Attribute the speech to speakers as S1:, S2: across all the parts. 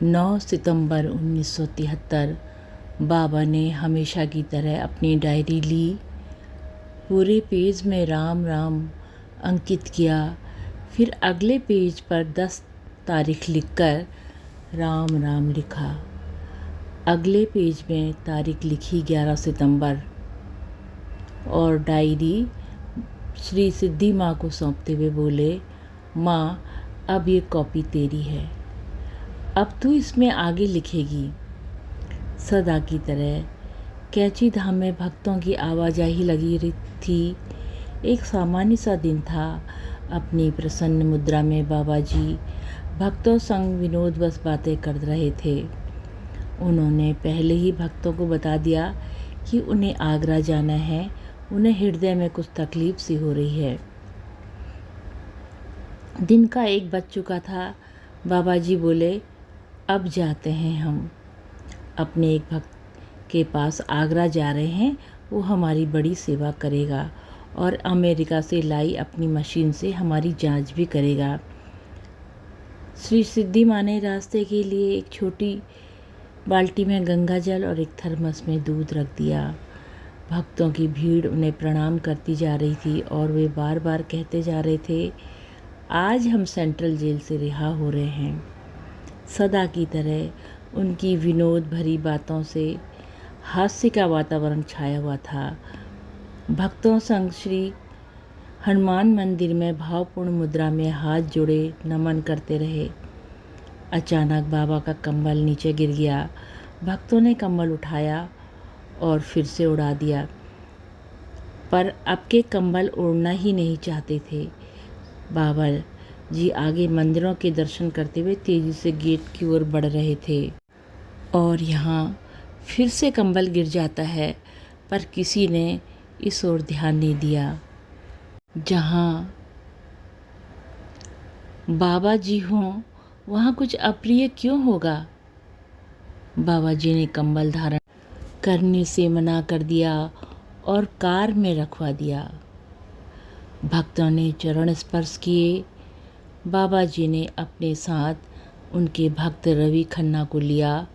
S1: 9 सितंबर 1973 बाबा ने हमेशा की तरह अपनी डायरी ली। पूरे पेज में राम राम अंकित किया। फिर अगले पेज पर 10 तारीख लिखकर राम राम लिखा। अगले पेज में तारीख लिखी 11 सितंबर और डायरी श्री सिद्धि माँ को सौंपते हुए बोले, माँ अब ये कॉपी तेरी है, अब तू इसमें आगे लिखेगी। सदा की तरह कैची धाम में भक्तों की आवाजाही लगी रही थी। एक सामान्य सा दिन था। अपनी प्रसन्न मुद्रा में बाबा जी भक्तों संग विनोदवश बातें कर रहे थे। उन्होंने पहले ही भक्तों को बता दिया कि उन्हें आगरा जाना है। उन्हें हृदय में कुछ तकलीफ सी हो रही है। दिन का 1 बज चुका था। बाबा जी बोले, अब जाते हैं हम। अपने एक भक्त के पास आगरा जा रहे हैं। वो हमारी बड़ी सेवा करेगा और अमेरिका से लाई अपनी मशीन से हमारी जांच भी करेगा। श्री सिद्धि माँ ने रास्ते के लिए एक छोटी बाल्टी में गंगा जल और एक थर्मस में दूध रख दिया। भक्तों की भीड़ उन्हें प्रणाम करती जा रही थी और वे बार बार कहते जा रहे थे, आज हम सेंट्रल जेल से रिहा हो रहे हैं। सदा की तरह उनकी विनोद भरी बातों से हास्य का वातावरण छाया हुआ था। भक्तों संग श्री हनुमान मंदिर में भावपूर्ण मुद्रा में हाथ जोड़े नमन करते रहे। अचानक बाबा का कंबल नीचे गिर गया। भक्तों ने कंबल उठाया और फिर से उड़ा दिया, पर अब के कंबल उड़ना ही नहीं चाहते थे। बाबा जी आगे मंदिरों के दर्शन करते हुए तेजी से गेट की ओर बढ़ रहे थे। और यहाँ फिर से कंबल गिर जाता है, पर किसी ने इस ओर ध्यान नहीं दिया। जहाँ बाबा जी हों वहाँ कुछ अप्रिय क्यों होगा। बाबा जी ने कंबल धारण करने से मना कर दिया और कार में रखवा दिया। भक्तों ने चरण स्पर्श किए। बाबा जी ने अपने साथ उनके भक्त रवि खन्ना को लिया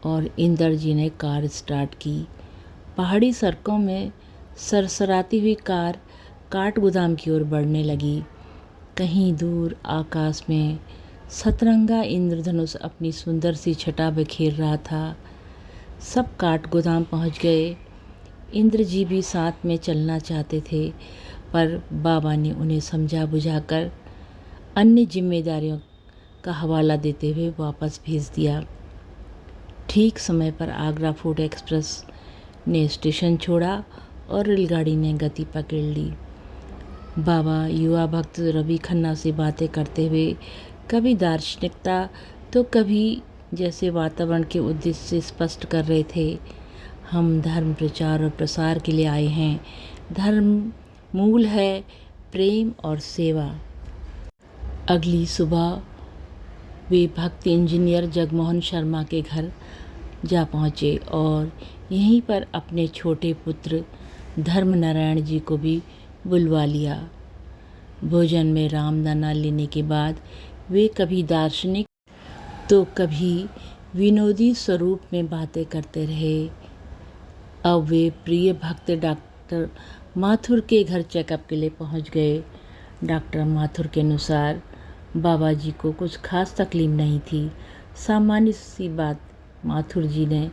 S1: और इंदर जी ने कार स्टार्ट की। पहाड़ी सड़कों में सरसराती हुई कार काठगोदाम की ओर बढ़ने लगी। कहीं दूर आकाश में सतरंगा इंद्रधनुष अपनी सुंदर सी छटा बिखेर रहा था। सब काठगोदाम पहुंच गए। इंद्र जी भी साथ में चलना चाहते थे, पर बाबा ने उन्हें समझा बुझाकर अन्य जिम्मेदारियों का हवाला देते हुए वापस भेज दिया। ठीक समय पर आगरा फोर्ट एक्सप्रेस ने स्टेशन छोड़ा और रेलगाड़ी ने गति पकड़ ली। बाबा युवा भक्त रवि खन्ना से बातें करते हुए कभी दार्शनिकता तो कभी जैसे वातावरण के उद्देश्य से स्पष्ट कर रहे थे, हम धर्म प्रचार और प्रसार के लिए आए हैं। धर्म मूल है, प्रेम और सेवा। अगली सुबह वे भक्त इंजीनियर जगमोहन शर्मा के घर जा पहुँचे और यहीं पर अपने छोटे पुत्र धर्म नारायण जी को भी बुलवा लिया। भोजन में रामदाना लेने के बाद वे कभी दार्शनिक तो कभी विनोदी स्वरूप में बातें करते रहे। अब वे प्रिय भक्त डॉक्टर माथुर के घर चेकअप के लिए पहुंच गए। डॉक्टर माथुर के अनुसार बाबा जी को कुछ खास तकलीफ नहीं थी। सामान्य सी बात। माथुर जी ने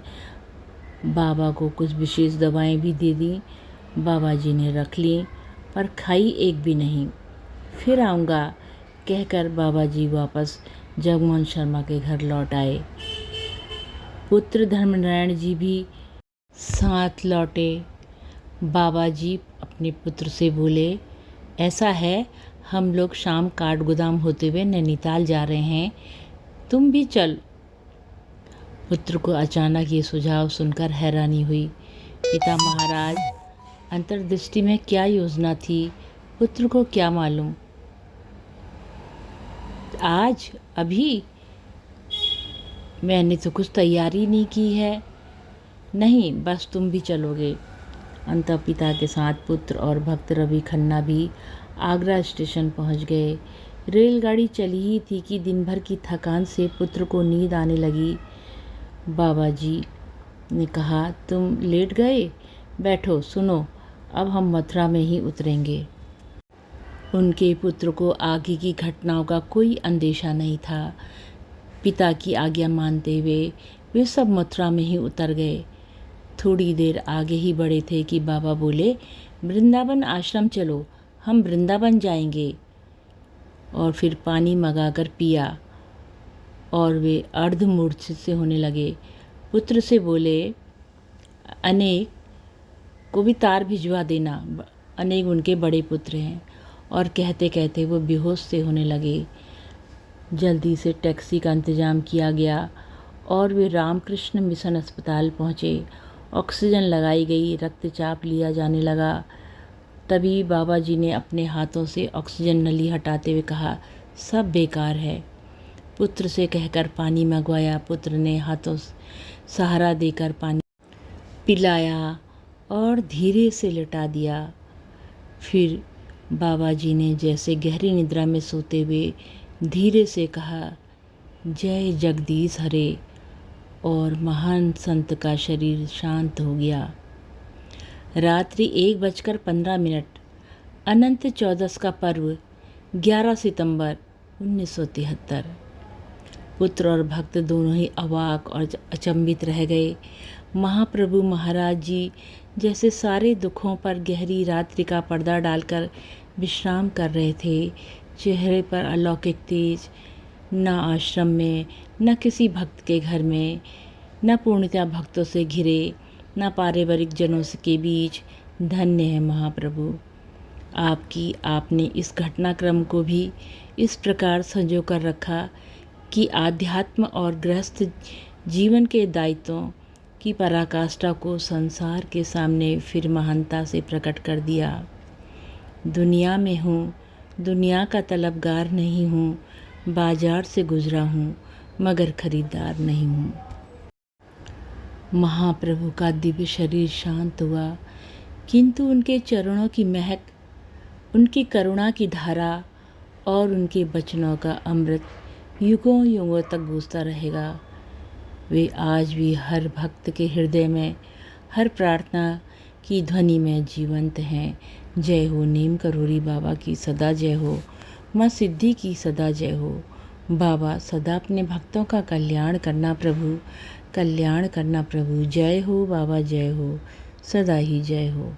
S1: बाबा को कुछ विशेष दवाएं भी दे दी। बाबा जी ने रख ली, पर खाई एक भी नहीं। फिर आऊँगा कहकर बाबा जी वापस जगमोहन शर्मा के घर लौट आए। पुत्र धर्मनारायण जी भी साथ लौटे। बाबा जी अपने पुत्र से बोले, ऐसा है, हम लोग शाम काठगोदाम होते हुए नैनीताल जा रहे हैं, तुम भी चल। पुत्र को अचानक ये सुझाव सुनकर हैरानी हुई। पिता महाराज, अंतर्दृष्टि में क्या योजना थी, पुत्र को क्या मालूम। आज अभी मैंने तो कुछ तैयारी नहीं की है। नहीं, बस तुम भी चलोगे। अंततः पिता के साथ पुत्र और भक्त रवि खन्ना भी आगरा स्टेशन पहुंच गए। रेलगाड़ी चली ही थी कि दिन भर की थकान से पुत्र को नींद आने लगी। बाबा जी ने कहा, तुम लेट गए, बैठो, सुनो, अब हम मथुरा में ही उतरेंगे। उनके पुत्र को आगे की घटनाओं का कोई अंदेशा नहीं था। पिता की आज्ञा मानते हुए वे सब मथुरा में ही उतर गए। थोड़ी देर आगे ही बढ़े थे कि बाबा बोले, वृंदावन आश्रम चलो, हम वृंदावन जाएंगे। और फिर पानी मंगाकर पिया और वे अर्धमूर्छित से होने लगे। पुत्र से बोले, अनेक को भी तार भिजवा देना। अनेक उनके बड़े पुत्र हैं। और कहते कहते वो बेहोश से होने लगे। जल्दी से टैक्सी का इंतज़ाम किया गया और वे रामकृष्ण मिशन अस्पताल पहुँचे। ऑक्सीजन लगाई गई, रक्तचाप लिया जाने लगा। तभी बाबा जी ने अपने हाथों से ऑक्सीजन नली हटाते हुए कहा, सब बेकार है। पुत्र से कहकर पानी मंगवाया। पुत्र ने हाथों सहारा देकर पानी पिलाया और धीरे से लिटा दिया। फिर बाबा जी ने जैसे गहरी निद्रा में सोते हुए धीरे से कहा, जय जगदीश हरे, और महान संत का शरीर शांत हो गया। रात्रि 1:15। अनंत चौदस का पर्व 11 सितंबर 1973। पुत्र और भक्त दोनों ही अवाक और अचंभित रह गए। महाप्रभु महाराज जी जैसे सारे दुखों पर गहरी रात्रि का पर्दा डालकर विश्राम कर रहे थे। चेहरे पर अलौकिक तेज, न आश्रम में, न किसी भक्त के घर में, न पूर्णतया भक्तों से घिरे, न पारिवारिक जनों के बीच। धन्य है महाप्रभु आपने इस घटनाक्रम को भी इस प्रकार संजो कर रखा कि आध्यात्म और गृहस्थ जीवन के दायित्वों की पराकाष्ठा को संसार के सामने फिर महानता से प्रकट कर दिया। दुनिया में हूँ, दुनिया का तलबगार नहीं हूँ, बाजार से गुजरा हूँ मगर खरीदार नहीं हूँ। महाप्रभु का दिव्य शरीर शांत हुआ, किंतु उनके चरणों की महक, उनकी करुणा की धारा और उनके वचनों का अमृत युगों युगों तक गूंजता रहेगा। वे आज भी हर भक्त के हृदय में, हर प्रार्थना की ध्वनि में जीवंत हैं। जय हो नीम करोड़ी बाबा की सदा जय हो, माँ सिद्धि की सदा जय हो। बाबा सदा अपने भक्तों का कल्याण करना प्रभु, कल्याण करना प्रभु। जय हो बाबा, जय हो, सदा ही जय हो।